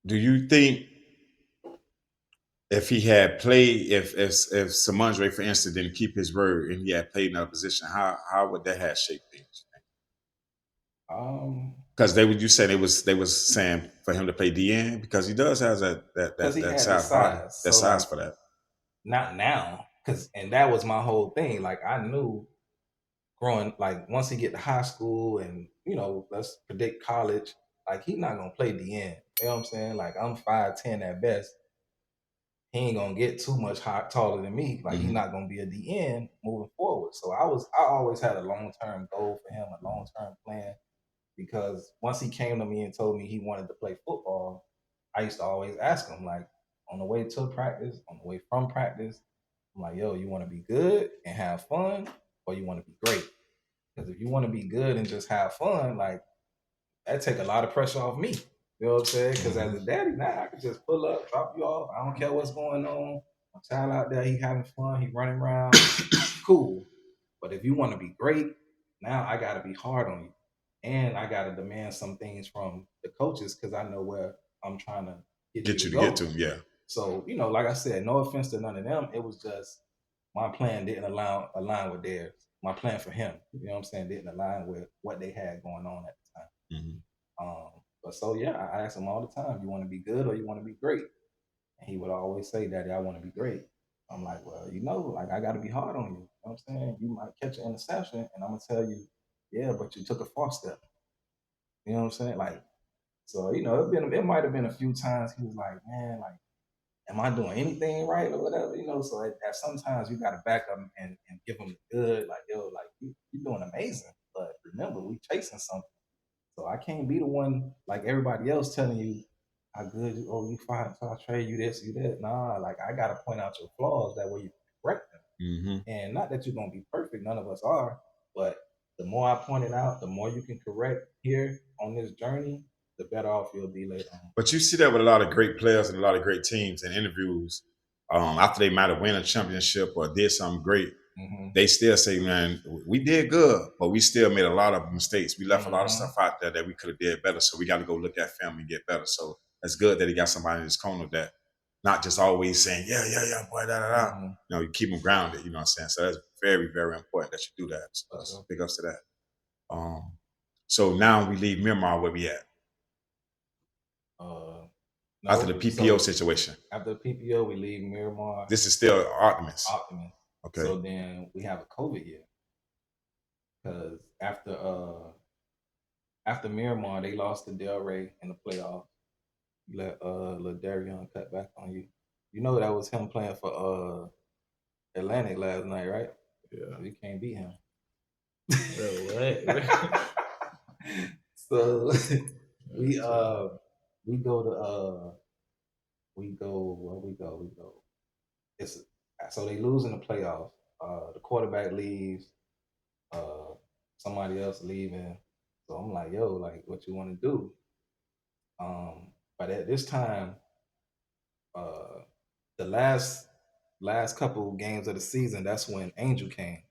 Do you think if he had played, if Samandre, for instance, didn't keep his word and he had played in another position, how would that have shaped things? Because you say they was saying for him to play DN because he does have Because he that had the size body, size. that So size like for that. not now, and that was my whole thing. Like I knew growing, like once he get to high school and let's predict college, like he's not gonna play DN. You know what I'm saying? Like I'm 5'10" at best. He ain't gonna get too much taller than me. Like he's Mm-hmm. not gonna be a DN moving forward. So I always had a long term goal for him, a long term plan. Because once he came to me and told me he wanted to play football, I used to always ask him, like, on the way to practice, on the way from practice, I'm like, yo, you want to be good and have fun, or you want to be great? Because if you want to be good and just have fun, like that take a lot of pressure off me. You know what I'm saying? Because as a daddy, now I can just pull up, drop you off. I don't care what's going on. My child out there, he having fun, he running around, cool. But if you want to be great, now I got to be hard on you, and I got to demand some things from the coaches because I know where I'm trying to get you Get to you to get go. to him, yeah. So like I said, no offense to none of them. It was just my plan didn't align with theirs. My plan for him, you know what I'm saying, didn't align with what they had going on at the time. Mm-hmm. But so yeah, I ask him all the time, you want to be good or you want to be great? And he would always say, Daddy, I want to be great. I'm like, well, like I got to be hard on you. You know what I'm saying? You might catch an interception, and I'm gonna tell you, yeah, but you took a false step. You know what I'm saying? Like, so it might have been a few times he was like, man, like, am I doing anything right or whatever? So at sometimes you got to back up and give them the good, like, yo, like you're doing amazing, but remember, we chasing something. So I can't be the one like everybody else telling you how good you. Oh, you fine, so I trade you this, you that. Nah, like I gotta point out your flaws that way you can correct them. Mm-hmm. And not that you're gonna be perfect, none of us are, but the more I point it out, the more you can correct here on this journey, the better off you'll be later on. But you see that with a lot of great players and a lot of great teams and interviews. After they might have won a championship or did something great, Mm-hmm. they still say, "Man, we did good, but we still made a lot of mistakes. We left a lot of Mm-hmm. stuff out there that we could have did better. So we got to go look at film and get better." So it's good that he got somebody in his corner that not just always saying, "Yeah, yeah, yeah, boy, da da da." Mm-hmm. You keep them grounded. You know what I'm saying? So that's very, very important that you do that. So For that's sure. big ups to that. So now we leave Miramar where we at after the No, PPO so situation. after the PPO, we leave Miramar, This is still Optimus. Optimus. Okay. So then we have a COVID year because after Miramar, they lost to Del Rey in the playoffs. You let Ladarion cut back on you. You know that was him playing for Atlantic last night, right? Yeah. You can't beat him. Bro, what? So we uh we go to we go. It's so they lose in the playoffs. The quarterback leaves. Uh, somebody else leaving. So I'm like, yo, like, what you want to do? But at this time, uh, the last couple games of the season, that's when Angel came.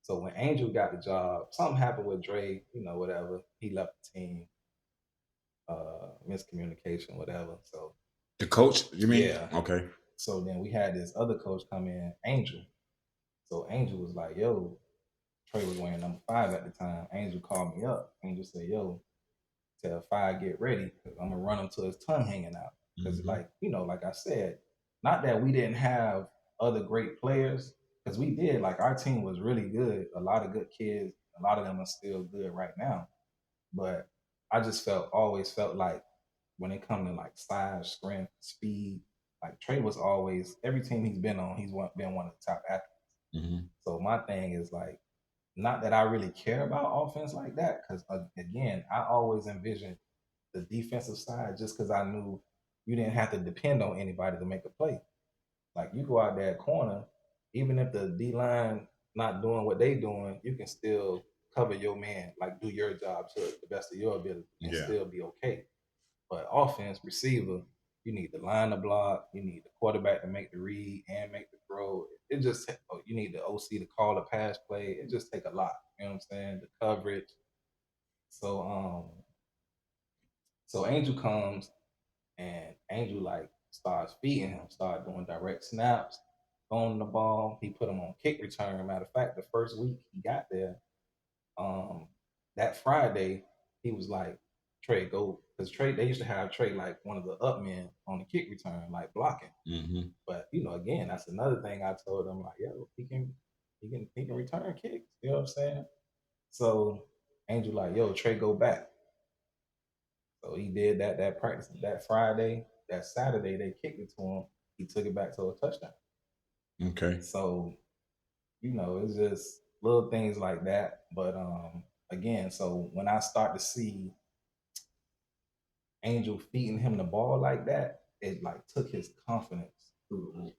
So when Angel got the job, something happened with Dre, whatever. He left the team, miscommunication, whatever. So The coach, you mean? yeah. Okay. So then we had this other coach come in, Angel. So Angel was like, yo, Trey was wearing number 5 at the time. Angel called me up. Angel said, yo, tell 5 get ready because I'm gonna run him till his tongue hanging out. Because like I said, not that we didn't have other great players, because we did. Like our team was really good. A lot of good kids. A lot of them are still good right now. But I just always felt like when it comes to like size, strength, speed, like Trey was always every team he's been on, been one of the top athletes. Mm-hmm. So my thing is like, not that I really care about offense like that, because again, I always envisioned the defensive side just because I knew you didn't have to depend on anybody to make a play. Like you go out there at corner, even if the D line not doing what they doing, you can still cover your man, like do your job to the best of your ability and Yeah. still be okay. But offense, receiver, you need the line to block, you need the quarterback to make the read and make the throw. It just you need the OC to call the pass play. It just take a lot. You know what I'm saying? The coverage. So so Angel comes. And Angel like starts feeding him, started doing direct snaps, throwing the ball. He put him on kick return. Matter of fact, the first week he got there, um, that Friday, he was like, Trey, go, because Trey, they used to have Trey like one of the up men on the kick return, like blocking. Mm-hmm. But again, that's another thing I told him, like, yo, he can return kicks. You know what I'm saying? So Angel like, yo, Trey, go back. So he did that practice that Friday. That Saturday they kicked it to him. He took it back to a touchdown. Okay. So, it's just little things like that. But again, so when I start to see Angel feeding him the ball like that, it like took his confidence through the roof.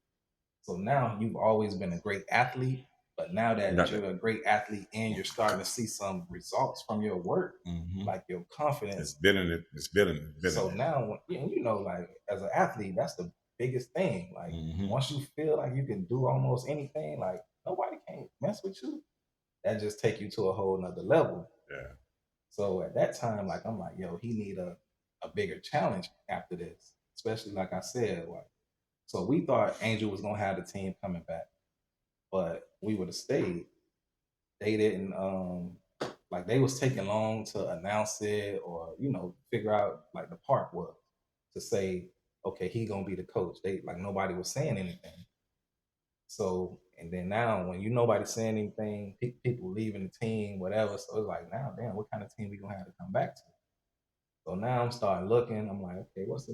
So now you've always been a great athlete, but now that you're a great athlete and you're starting to see some results from your work, like your confidence, it's building it. It's building it. So now, like as an athlete, that's the biggest thing. Like once you feel like you can do almost anything, like nobody can mess with you. That just take you to a whole nother level. Yeah. So at that time, like I'm like, yo, he need a bigger challenge after this. Especially like I said, like so we thought Angel was gonna have the team coming back, but we would have stayed. They didn't like they was taking long to announce it or figure out like the part was to say, okay, he gonna be the coach. They like nobody was saying anything. So and then now when nobody's saying anything, people leaving the team, whatever. So it's like now, damn, what kind of team we gonna have to come back to? So now I'm starting looking. I'm like, okay, what's the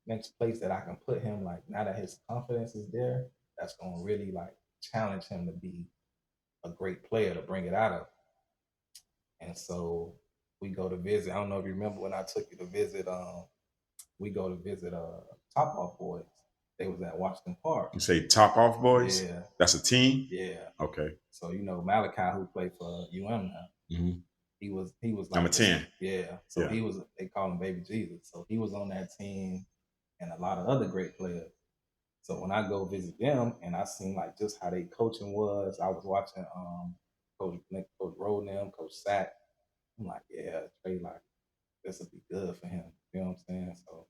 next place that I can put him? Like now that his confidence is there, that's gonna really like challenge him to be a great player to bring it out of. And so we go to visit. I don't know if you remember when I took you to visit. We go to visit Top Off Boys. They was at Washington Park. You say Top Off Boys? Yeah. That's a team? Yeah. Okay. So Malachi, who played for UM now, he was like number 10. Yeah. So he was. They call him Baby Jesus. So he was on that team, and a lot of other great players. So when I go visit them, and I seen like just how they coaching was, I was watching Coach Rowe, Coach Sack. I'm like, yeah, Trey, like this would be good for him. You know what I'm saying? So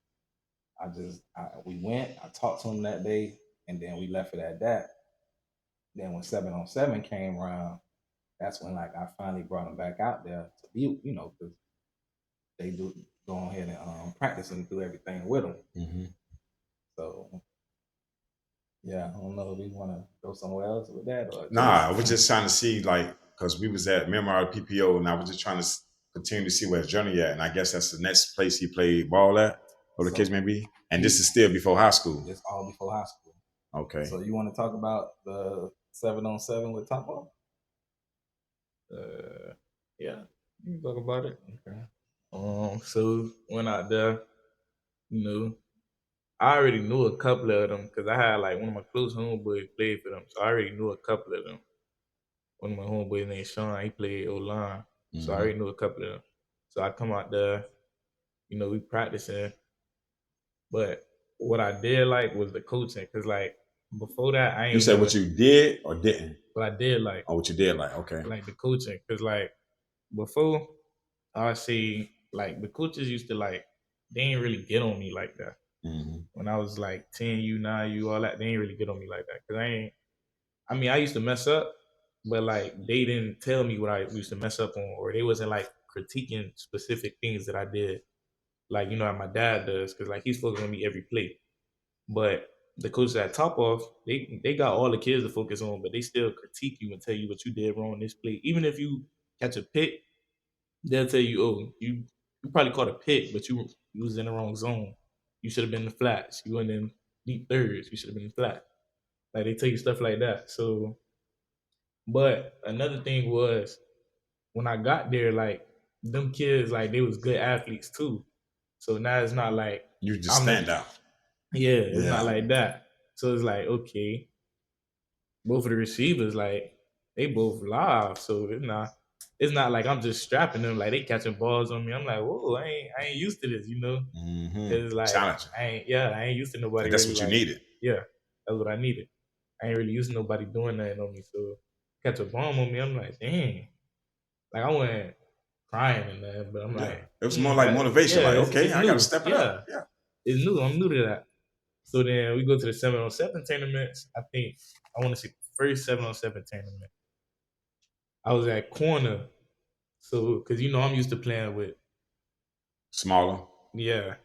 we went. I talked to him that day, and then we left it at that. Then when 7-on-7 came around, that's when like I finally brought him back out there to be, because they do go ahead and practice and do everything with him. So yeah, I don't know if we want to go somewhere else with that or nah. I was just trying to see like because we was at Memoir PPO, and I was just trying to continue to see where his journey at, and I guess that's the next place he played ball at, or the case may be. And this is still before high school. It's all before high school. Okay. So you want to talk about the 7-on-7 with Top Off? Yeah, you can talk about it. Okay. So went out there, I already knew a couple of them because I had like one of my close homeboys played for them, so I already knew a couple of them. One of my homeboys named Sean, he played O-line, so I already knew a couple of them. So I come out there, we practicing, but what I did like was the coaching, because like before that, I ain't. You said what you did or didn't? What I did like. Oh, what you did like? Okay. Like the coaching, because like before, I see like the coaches used to like they ain't really get on me like that. When I was like 10U, 9U, all that, they ain't really get on me like that. Cause I used to mess up, but like they didn't tell me what I used to mess up on, or they wasn't like critiquing specific things that I did, like how my dad does, cause like he's focused on me every play. But the coaches at Top Off, they got all the kids to focus on, but they still critique you and tell you what you did wrong in this play. Even if you catch a pick, they'll tell you, oh, you probably caught a pick, but you was in the wrong zone. You should have been in the flats. You went in deep thirds. You should have been in the flat. Like they tell you stuff like that. So, but another thing was when I got there, like them kids, like they was good athletes too. So now it's not like you just stand out. Yeah, it's not like that. So it's like, okay, both of the receivers, like they both live. So it's not like I'm just strapping them, like they catching balls on me. I'm like, whoa, I ain't used to this, Cause like I ain't used to nobody. That's really what you needed. Yeah, that's what I needed. I ain't really used to nobody doing nothing on me. So catch a bomb on me, I'm like, dang. Like I went crying and that, but I'm like, it was more like motivation. Like, okay, I gotta step it up. Yeah. It's new. I'm new to that. So then we go to the 7-on-7 tournaments. I think I want to say first 7-on-7 tournament. I was at corner. So, because I'm used to playing with, Smaller. a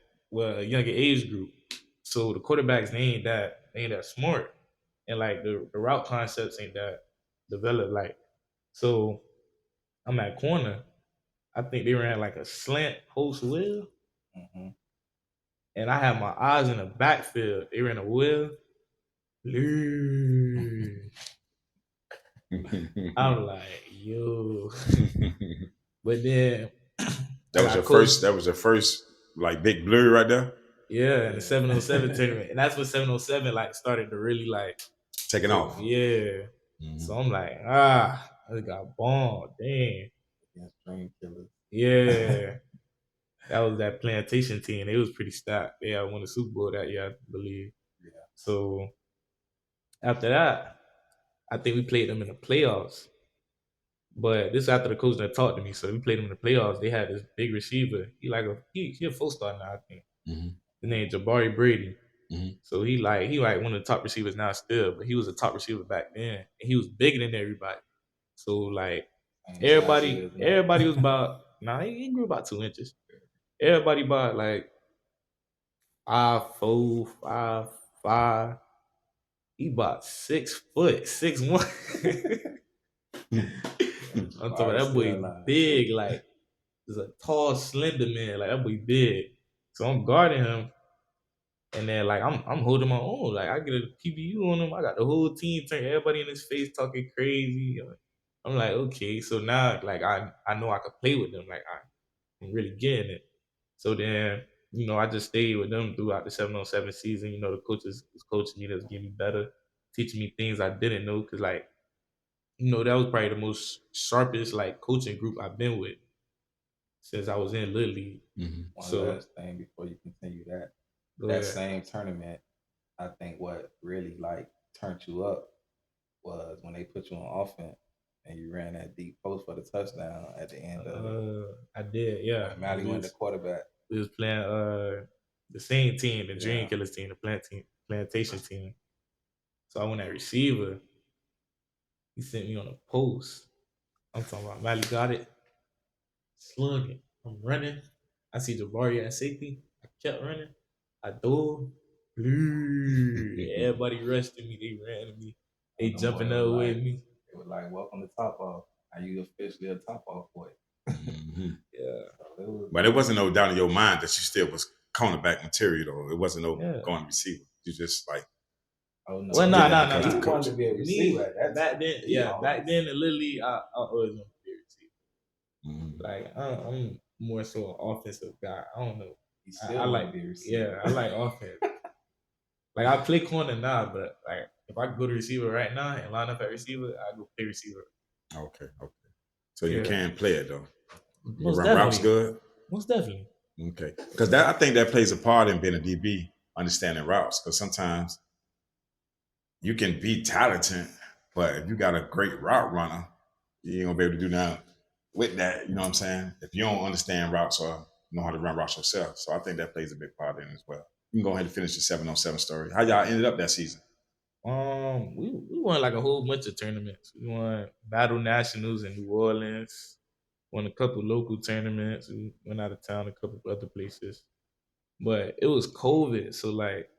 younger age group. So the quarterbacks, they ain't that smart. And like the route concepts ain't that developed. Like, so I'm at corner. I think they ran like a slant post wheel. Mm-hmm. And I had my eyes in the backfield. They ran a wheel. I'm like, yo. But then That was your first like big blur right there. Yeah, in the 7-on-7 tournament. And that's when 7-on-7 like started to really like taking off. Yeah. Mm-hmm. So I'm like, I got bombed. Damn. Against Dream Killers. Yeah. That was that plantation team. They was pretty stacked. They had won the Super Bowl that year, I believe. Yeah. So after that, I think we played them in the playoffs. But this after the coach that talked to me. So we played them in the playoffs. They had this big receiver. He a 4-star now, I think. Mm-hmm. His name Jabari Brady. Mm-hmm. So he like one of the top receivers now still, but he was a top receiver back then. And he was bigger than everybody. So like everybody was about he grew about 2 inches. Everybody about like 5'4", 5'5". He about 6 foot, 6'1". I'm talking about that boy big, like he's a tall, slender man. Like that boy big. So I'm guarding him. And then like I'm holding my own. Like I get a PBU on him. I got the whole team turn everybody in his face talking crazy. I'm like, okay, so now like I know I could play with them. Like I'm really getting it. So then, I just stayed with them throughout the 7-on-7 season. The coaches was coaching me, to get me better, teaching me things I didn't know. Cause like, that was probably the most sharpest like coaching group I've been with since I was in Little League. Mm-hmm. One last thing before you continue that same tournament, I think what really like turned you up was when they put you on offense and you ran that deep post for the touchdown at the end of it. I did, yeah. Mally went to quarterback. We was playing the same team, the Dream Killers team, the plantation team. So I went at receiver. He sent me on a post. I'm talking about Mally got it. Slung it. I'm running. I see Jabari at safety. I kept running. I dove. Everybody rushed to me. They ran to me. They jumping up with me. They were like, welcome to Top Off. Are you officially a Top Off boy? Mm-hmm. Yeah. So but it wasn't no doubt in your mind that you still was cornerback material, though. It wasn't going receiver. You just like, oh no. Well, no. You wanted to be a receiver. Back then, in Little League, I always wanted to be a receiver. Mm-hmm. Like I'm more so an offensive guy. I don't know. I like be a receiver. Yeah, I like offense. Like I play corner now, but like if I go to receiver right now and line up at receiver, I go play receiver. Okay. So you can play it though. Most run routes good. Most definitely. Okay, because I think that plays a part in being a DB, understanding routes. Because sometimes you can be talented, but if you got a great route runner, you ain't gonna be able to do nothing with that. You know what I'm saying? If you don't understand routes or know how to run routes yourself, so I think that plays a big part in it as well. You can go ahead and finish the 7-on-7 story. How y'all ended up that season? We won like a whole bunch of tournaments. We won Battle Nationals in New Orleans. Won a couple local tournaments. We went out of town a couple other places. But it was COVID, so like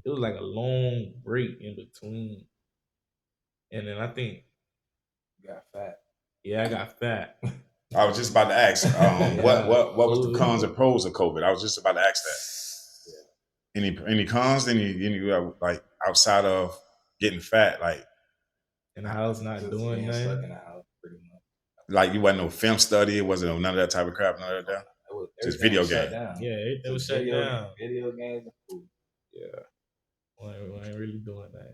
it was like a long break in between. And then I think you got fat. Yeah, I got fat. I was just about to ask, what was the cons and pros of COVID? I was just about to ask that. Yeah. Any cons? Any like outside of getting fat, like in the house, not doing nothing. Stuck in the house, pretty much. Like you wasn't no film study, it wasn't none of that type of crap, none of that. Just video games. Yeah, it was shut down. Video games and food. Yeah, we ain't really doing that.